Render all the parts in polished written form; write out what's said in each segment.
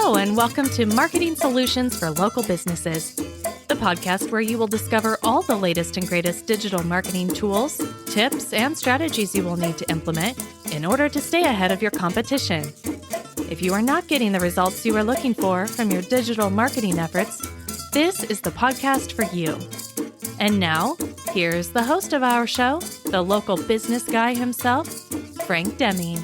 Hello, and welcome to Marketing Solutions for Local Businesses, the podcast where you will discover all the latest and greatest digital marketing tools, tips, and strategies you will need to implement in order to stay ahead of your competition. If you are not getting the results you are looking for from your digital marketing efforts, this is the podcast for you. And now, here's the host of our show, the local business guy himself, Frank Deming.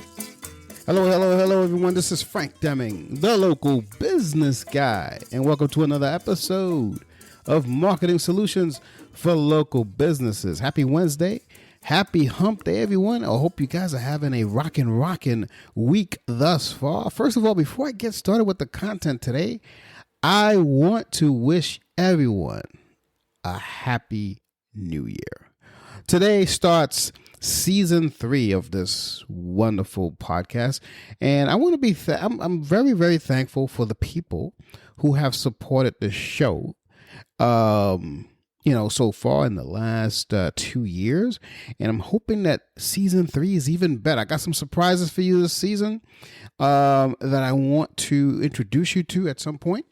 Hello, everyone. This is Frank Deming, the local business guy, and welcome to another episode of Marketing Solutions for Local Businesses. Happy Wednesday. Happy hump day, everyone. I hope you guys are having a rockin' week thus far. First of all, before I get started with the content today, I want to wish everyone a happy new year. Today starts season 3 of this wonderful podcast, and I want to be I'm very, very thankful for the people who have supported the show so far in the last 2 years, and I'm hoping that season 3 is even better. I got some surprises for you this season that I want to introduce you to at some point.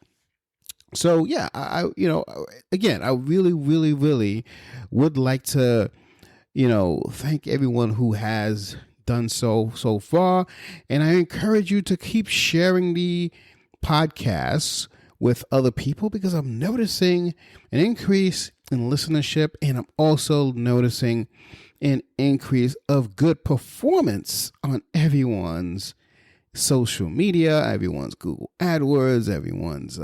So yeah, I really would like to thank everyone who has done so far. And I encourage you to keep sharing the podcasts with other people, because I'm noticing an increase in listenership, and I'm also noticing an increase of good performance on everyone's social media, everyone's Google AdWords, everyone's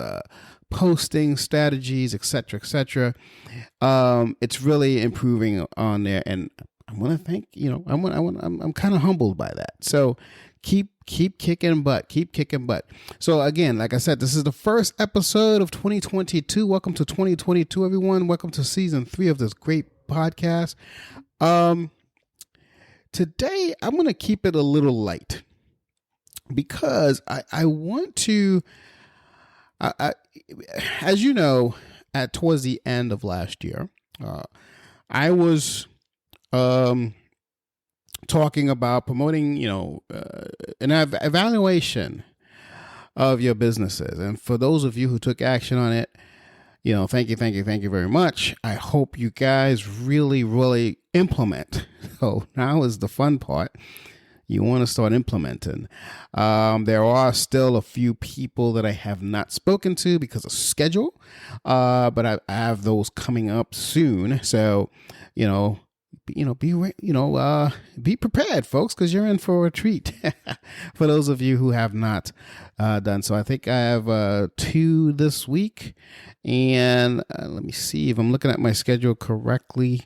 posting strategies, etc. It's really improving on there, and I want to thank I'm kind of humbled by that. So keep kicking butt. So again, like I said, this is the first episode of 2022. Welcome to 2022, everyone. Welcome to season 3 of this great podcast. Today I'm going to keep it a little light, because I want to. As you know, towards the end of last year, I was talking about promoting, an evaluation of your businesses. And for those of you who took action on it, thank you very much. I hope you guys really implement. So now is the fun part. You want to start implementing. There are still a few people that I have not spoken to because of schedule, but I have those coming up soon. So, be prepared, folks, because you're in for a treat. For those of you who have not done so, I think I have 2 this week, and let me see if I'm looking at my schedule correctly.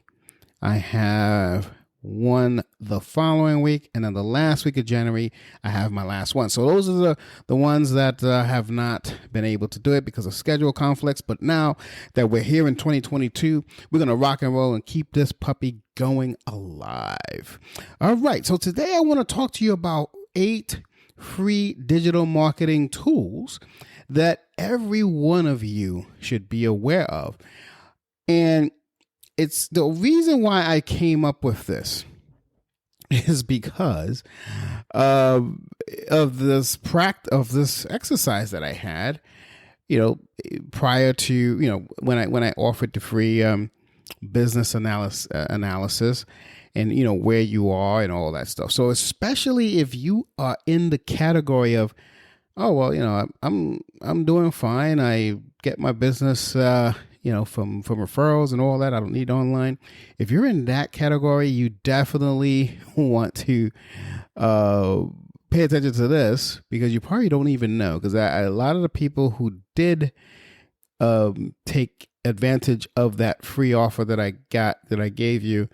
I have 1 the following week, and then the last week of January I have my last one. So those are the ones that have not been able to do it because of schedule conflicts. But now that we're here in 2022, we're going to rock and roll and keep this puppy going alive. All right, so today I want to talk to you about 8 free digital marketing tools that every one of you should be aware of. And it's the reason why I came up with this is because of this exercise that I had, prior to, when I offered the free business analysis and, where you are and all that stuff. So especially if you are in the category of, oh, well, I'm doing fine. I get my business, from referrals and all that. I don't need online. If you're in that category, you definitely want to pay attention to this, because you probably don't even know. Because a lot of the people who did take advantage of that free offer that I gave you,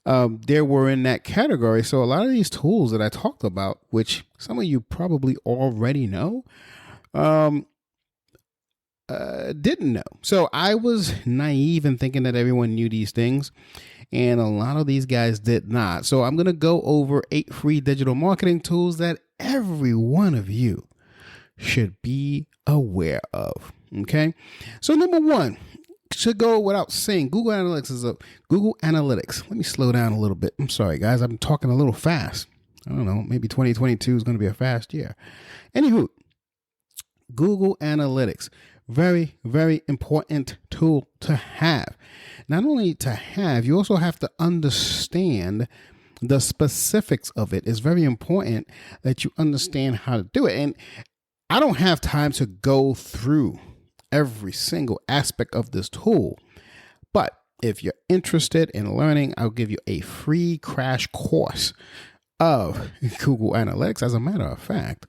they were in that category. So a lot of these tools that I talked about, which some of you probably already know, didn't know. So I was naive in thinking that everyone knew these things, and a lot of these guys did not. So I'm going to go over 8 free digital marketing tools that every one of you should be aware of. Okay. So number 1, should go without saying, Google Analytics. Let me slow down a little bit. I'm sorry, guys. I'm talking a little fast. I don't know. Maybe 2022 is going to be a fast year. Anywho, Google Analytics. Very, very important tool to have. Not only to have, you also have to understand the specifics of it. It's very important that you understand how to do it. And I don't have time to go through every single aspect of this tool, but if you're interested in learning, I'll give you a free crash course of Google Analytics. As a matter of fact,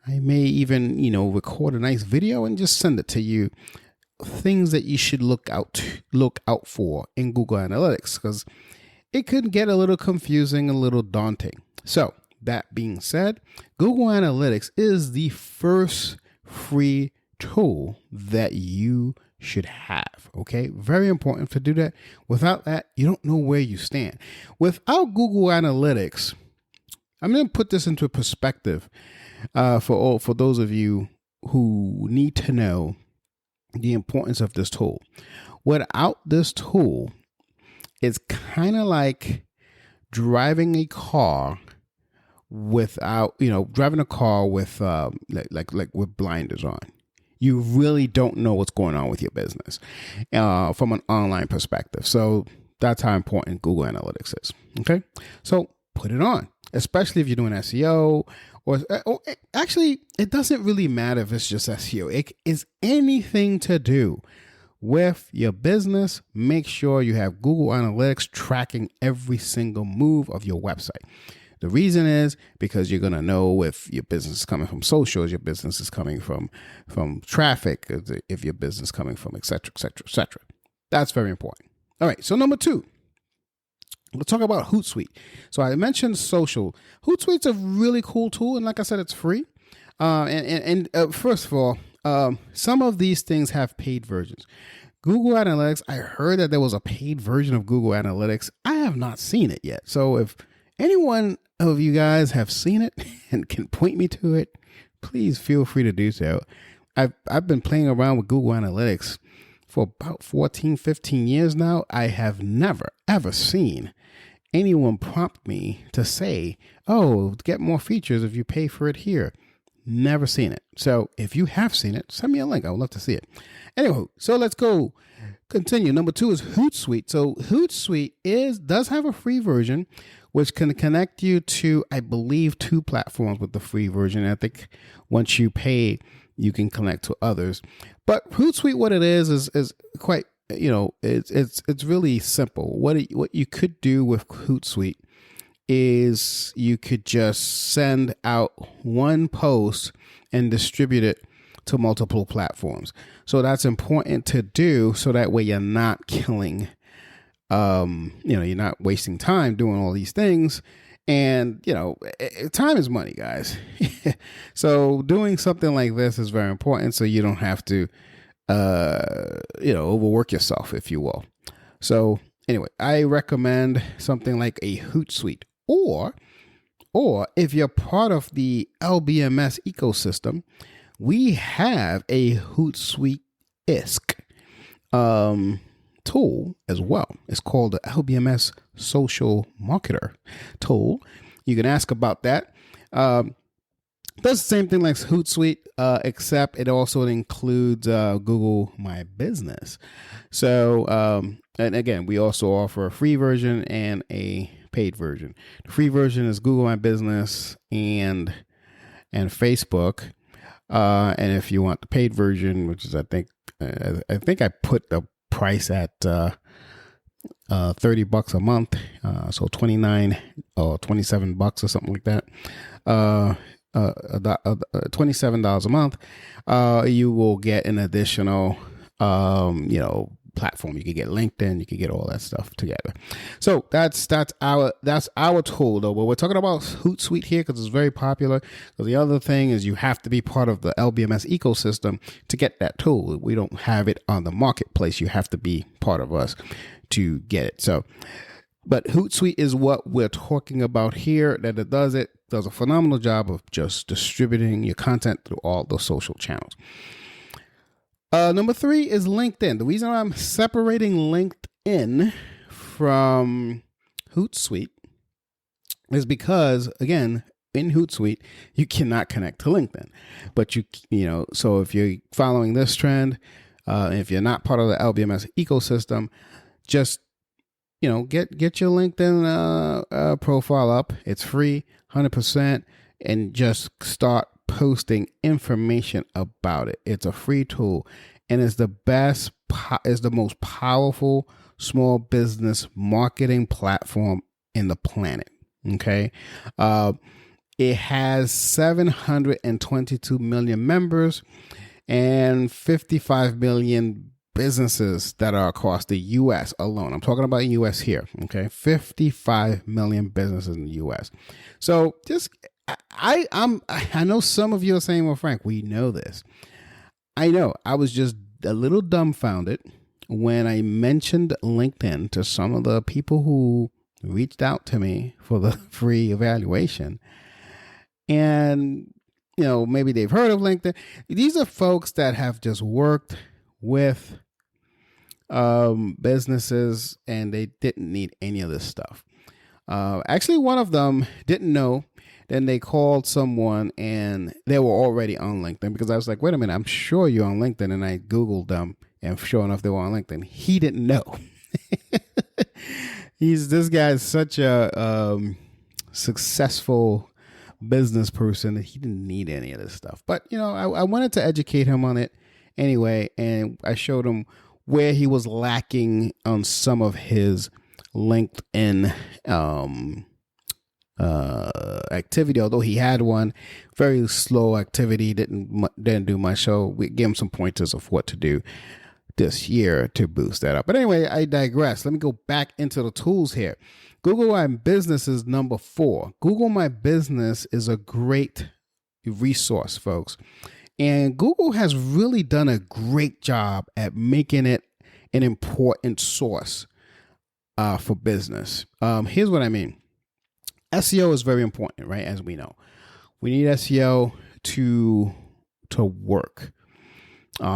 I may even, record a nice video and just send it to you. Things that you should look out for in Google Analytics, because it could get a little confusing, a little daunting. So that being said, Google Analytics is the first free tool that you should have. Okay, very important to do that. Without that, you don't know where you stand. Without Google Analytics, I'm going to put this into perspective for those of you who need to know the importance of this tool. Without this tool, it's kind of like driving a car without, driving a car with like with blinders on. You really don't know what's going on with your business from an online perspective. So that's how important Google Analytics is. Okay, so put it on, especially if you're doing SEO. Or actually, it doesn't really matter if it's just SEO. It is anything to do with your business. Make sure you have Google Analytics tracking every single move of your website. The reason is because you're going to know if your business is coming from socials, your business is coming from traffic, if your business is coming from et cetera, et cetera, et cetera. That's very important. All right. So number 2. We'll talk about Hootsuite. So I mentioned social. Hootsuite's a really cool tool, and like I said, it's free. First of all, some of these things have paid versions. Google Analytics, I heard that there was a paid version of Google Analytics. I have not seen it yet. So if anyone of you guys have seen it and can point me to it, please feel free to do so. I've been playing around with Google Analytics for about 14, 15 years now. I have never, ever seen anyone prompt me to say, oh, get more features if you pay for it here. Never seen it. So if you have seen it, send me a link. I would love to see it. Anyway, so let's go continue. Number 2 is Hootsuite. So Hootsuite does have a free version, which can connect you to, I believe, 2 platforms with the free version. I think once you pay, you can connect to others. But Hootsuite, what it is quite, it's really simple. What you could do with Hootsuite is you could just send out one post and distribute it to multiple platforms. So that's important to do, so that way you're not killing, you're not wasting time doing all these things. And, time is money, guys. So doing something like this is very important, so you don't have to, overwork yourself, if you will. So anyway, I recommend something like a Hootsuite, or if you're part of the LBMS ecosystem, we have a Hootsuite-esque tool as well. It's called the LBMS Social Marketer tool. You can ask about that. Does the same thing like Hootsuite, except it also includes Google My Business. So, and again, we also offer a free version and a paid version. The free version is Google My Business and Facebook. And if you want the paid version, which is I think I put the price at $30 a month, so $29 or $27 or something like that. $27 a month, you will get an additional, platform. You can get LinkedIn, you can get all that stuff together. So that's our tool, though. But we're talking about Hootsuite here because it's very popular. Because the other thing is you have to be part of the LBMS ecosystem to get that tool. We don't have it on the marketplace. You have to be part of us to get it. So, but Hootsuite is what we're talking about here. That it does a phenomenal job of just distributing your content through all the social channels. Number 3 is LinkedIn. The reason I'm separating LinkedIn from Hootsuite is because, again, in Hootsuite, you cannot connect to LinkedIn. But so if you're following this trend, if you're not part of the LBMS ecosystem, just get your LinkedIn profile up. It's free, 100%, and just start posting information about it. It's a free tool, and it's the most powerful small business marketing platform in the planet. Okay. It has 722 million members and 55 million businesses that are across the U.S. alone. I'm talking about U.S. here. Okay. 55 million businesses in the U.S. So I know some of you are saying, well, Frank, we know this. I know. I was just a little dumbfounded when I mentioned LinkedIn to some of the people who reached out to me for the free evaluation. And, maybe they've heard of LinkedIn. These are folks that have just worked with businesses and they didn't need any of this stuff. Actually, one of them didn't know. Then they called someone and they were already on LinkedIn, because I was like, wait a minute, I'm sure you're on LinkedIn. And I Googled them, and sure enough, they were on LinkedIn. He didn't know. This guy is such a successful business person that he didn't need any of this stuff. But, I wanted to educate him on it anyway. And I showed him where he was lacking on some of his LinkedIn activity. Although he had one, very slow activity, didn't do much. So we gave him some pointers of what to do this year to boost that up. But anyway, I digress. Let me go back into the tools here. Google My Business is number 4. Google My Business is a great resource, folks. And Google has really done a great job at making it an important source for business. Here's what I mean. SEO is very important, right? As we know, we need SEO to work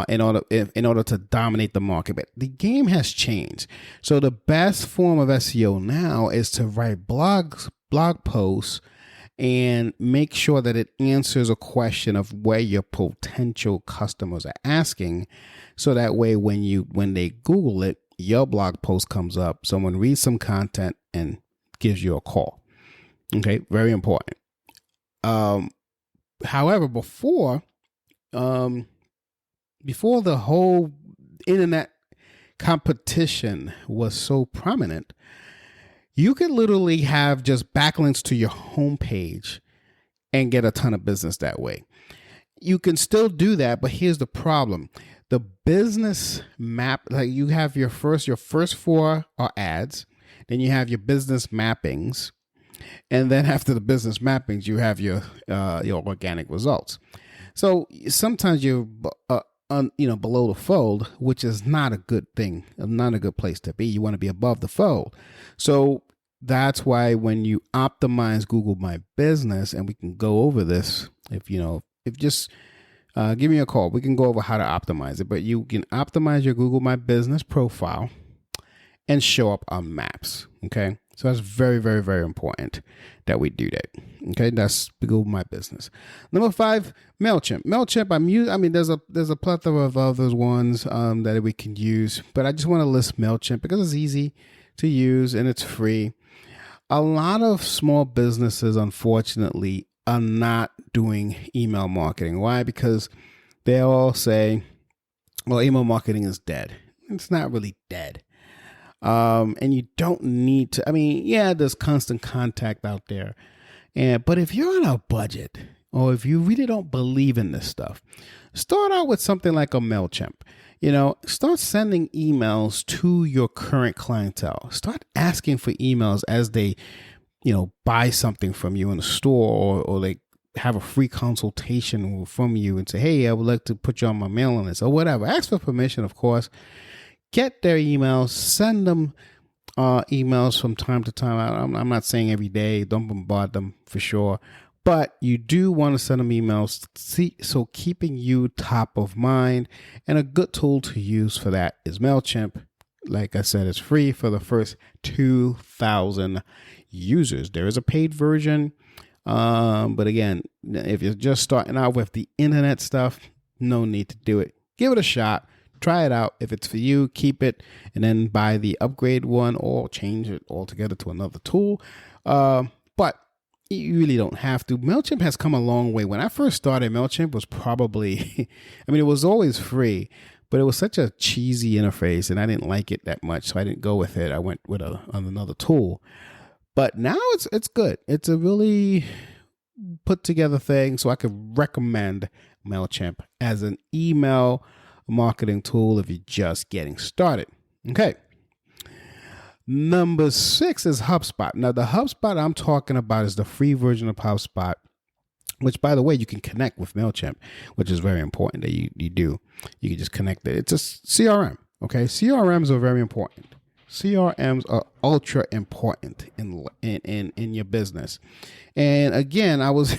in order to dominate the market. But the game has changed. So the best form of SEO now is to write blog posts and make sure that it answers a question of where your potential customers are asking. So that way, when they Google it, your blog post comes up, someone reads some content and gives you a call. Okay, very important. However, before the whole internet competition was so prominent, you could literally have just backlinks to your homepage and get a ton of business that way. You can still do that, but here's the problem. The business map, like you have your first 4 are ads, then you have your business mappings, and then after the business mappings, you have your organic results. So sometimes you're below the fold, which is not a good thing, not a good place to be. You want to be above the fold. So that's why when you optimize Google My Business, and we can go over this, if just give me a call, we can go over how to optimize it. But you can optimize your Google My Business profile and show up on maps. Okay. So that's very, very, very important that we do that. Okay, that's Google My Business. Number 5, MailChimp. MailChimp, there's a plethora of other ones that we can use, but I just want to list MailChimp because it's easy to use and it's free. A lot of small businesses, unfortunately, are not doing email marketing. Why? Because they all say, well, email marketing is dead. It's not really dead. And you don't need to, there's constant contact out there. But if you're on a budget, or if you really don't believe in this stuff, start out with something like a MailChimp. Start sending emails to your current clientele. Start asking for emails as they, buy something from you in the store, or they have a free consultation from you and say, hey, I would like to put you on my mailing list or whatever. Ask for permission, of course. Get their emails, send them emails from time to time. I'm not saying every day, don't bombard them for sure, but you do want to send them emails. So keeping you top of mind, and a good tool to use for that is MailChimp. Like I said, it's free for the first 2,000 users. There is a paid version But again, if you're just starting out with the internet stuff, no need to do it. Give it a shot. Try it out. If it's for you, keep it, and then buy the upgrade one or change it altogether to another tool. But you really don't have to. MailChimp has come a long way. When I first started, MailChimp was probably, it was always free, but it was such a cheesy interface, and I didn't like it that much, so I didn't go with it. I went with another tool. But now it's good. It's a really put together thing, so I could recommend MailChimp as an email marketing tool if you're just getting started. Okay. Number 6 is HubSpot. Now, the HubSpot I'm talking about is the free version of HubSpot, which, by the way, you can connect with MailChimp, which is very important that you do. You can just connect it. It's a CRM. Okay. CRMs are very important. CRMs are ultra important in your business. And again, I was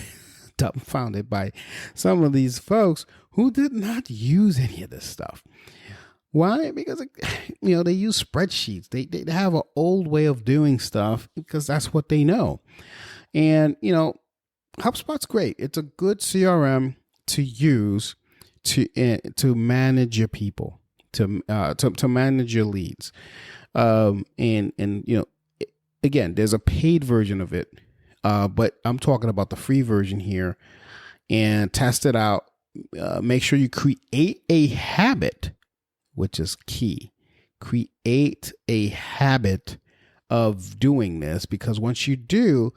dumbfounded by some of these folks who did not use any of this stuff. Why? Because they use spreadsheets. They have an old way of doing stuff because that's what they know. And HubSpot's great. It's a good CRM to use to manage your people, to manage your leads. Again, there's a paid version of it, but I'm talking about the free version here. And test it out. Make sure you create a habit, which is key. Create a habit of doing this, because once you do,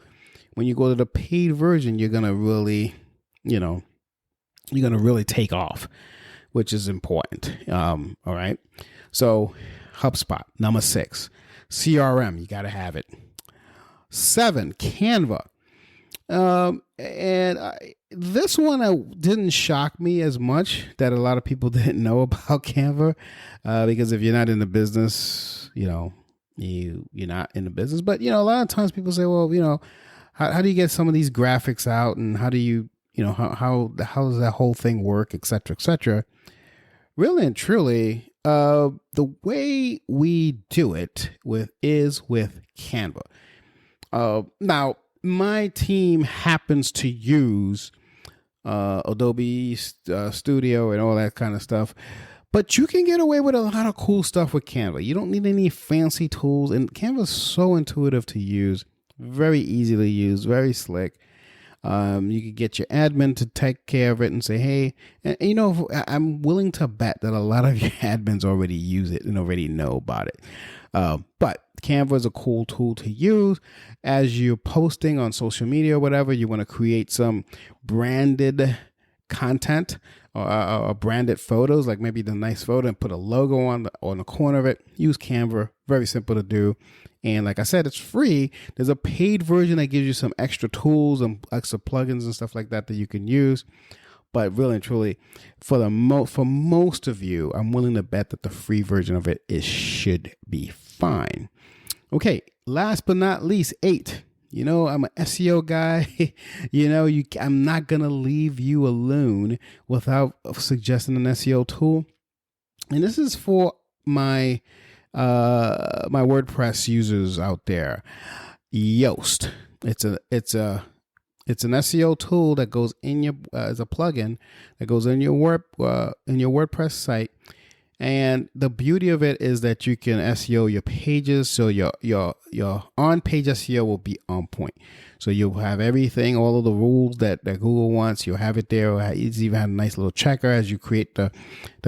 when you go to the paid version, you're going to really, take off, which is important. All right. So HubSpot, number 6, CRM, you got to have it. 7, Canva. This one didn't shock me as much, that a lot of people didn't know about Canva, because if you're not in the business, you're not in the business. But a lot of times people say, well, how do you get some of these graphics out, and how do you, how does that whole thing work, et cetera, et cetera. Really and truly, the way we do it is with Canva. Now, my team happens to use Adobe Studio and all that kind of stuff, but you can get away with a lot of cool stuff with Canva. You don't need any fancy tools, and Canva is so intuitive to use, very easy to use, very slick. You can get your admin to take care of it and say, hey, and I'm willing to bet that a lot of your admins already use it and already know about it. But Canva is a cool tool to use as you're posting on social media or whatever. You want to create some branded content or branded photos, like maybe the nice photo, and put a logo on the corner of it. Use Canva. Very simple to do. And like I said, it's free. There's a paid version that gives you some extra tools and extra plugins and stuff like that you can use. But really and truly, for most of you, I'm willing to bet that the free version of it should be fine. Okay, last but not least, 8. I'm an SEO guy. I'm not going to leave you alone without suggesting an SEO tool. And this is for my WordPress users out there. Yoast. It's an SEO tool that goes in your as a plugin that goes in your WordPress site. And the beauty of it is that you can SEO your pages, so your on-page SEO will be on point. So you'll have everything, all of the rules that Google wants. You'll have it there. It's even have a nice little checker as you create the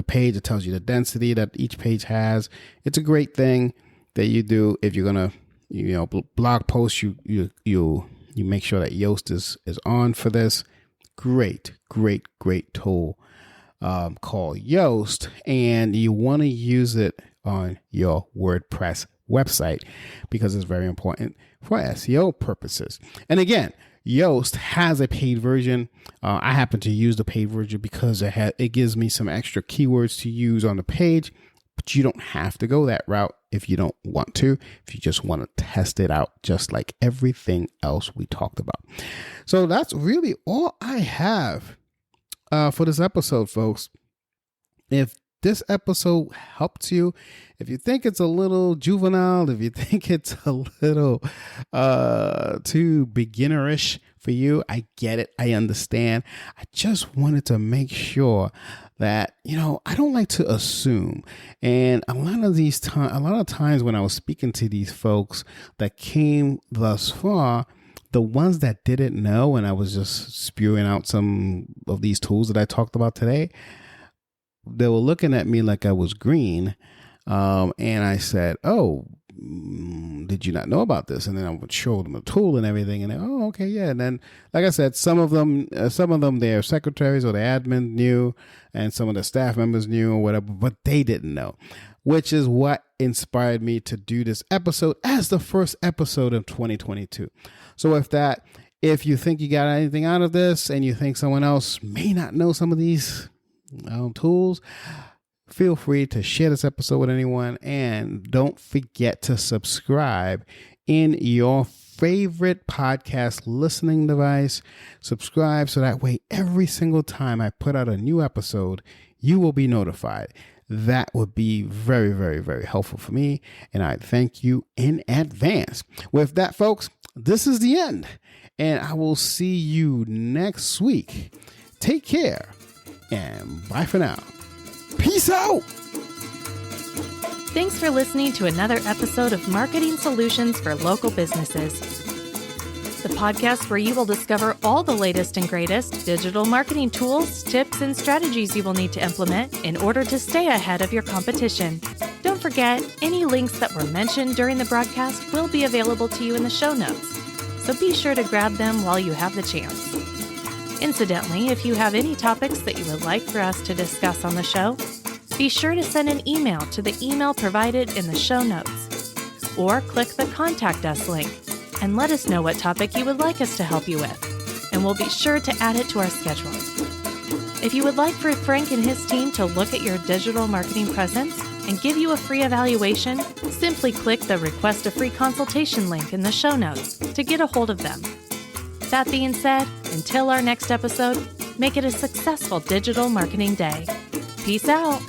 page. It tells you the density that each page has. It's a great thing that you do if you're gonna, blog posts. You make sure that Yoast is on for this. Great tool. Called Yoast, and you want to use it on your WordPress website because it's very important for SEO purposes. And again, Yoast has a paid version. I happen to use the paid version because it gives me some extra keywords to use on the page, but you don't have to go that route if you don't want to, if you just want to test it out, just like everything else we talked about. So that's really all I have for this episode, folks. If this episode helped you, if you think it's a little juvenile, if you think it's a little too beginnerish for you. I get it. I understand. I just wanted to make sure that, I don't like to assume. And a lot of times when I was speaking to these folks that came thus far, the ones that didn't know, and I was just spewing out some of these tools that I talked about today, they were looking at me like I was green. And I said, "Oh, did you not know about this?" And then I would show them a tool and everything, and they, "Oh, okay, yeah." And then, like I said, some of them, their secretaries or the admin knew, and some of the staff members knew or whatever, but they didn't know, which is what inspired me to do this episode as the first episode of 2022. So if you think you got anything out of this, and you think someone else may not know some of these tools, feel free to share this episode with anyone, and don't forget to subscribe in your favorite podcast listening device. Subscribe so that way every single time I put out a new episode, you will be notified. That would be very, very, very helpful for me, and I thank you in advance. With that, folks, this is the end, and I will see you next week. Take care, and bye for now. Peace out. Thanks for listening to another episode of Marketing Solutions for Local Businesses, the podcast where you will discover all the latest and greatest digital marketing tools, tips, and strategies you will need to implement in order to stay ahead of your competition. Don't forget, any links that were mentioned during the broadcast will be available to you in the show notes, so be sure to grab them while you have the chance. Incidentally, if you have any topics that you would like for us to discuss on the show, be sure to send an email to the email provided in the show notes, or click the Contact Us link and let us know what topic you would like us to help you with, and we'll be sure to add it to our schedule. If you would like for Frank and his team to look at your digital marketing presence and give you a free evaluation, simply click the Request a Free Consultation link in the show notes to get a hold of them. That being said, until our next episode, make it a successful digital marketing day. Peace out.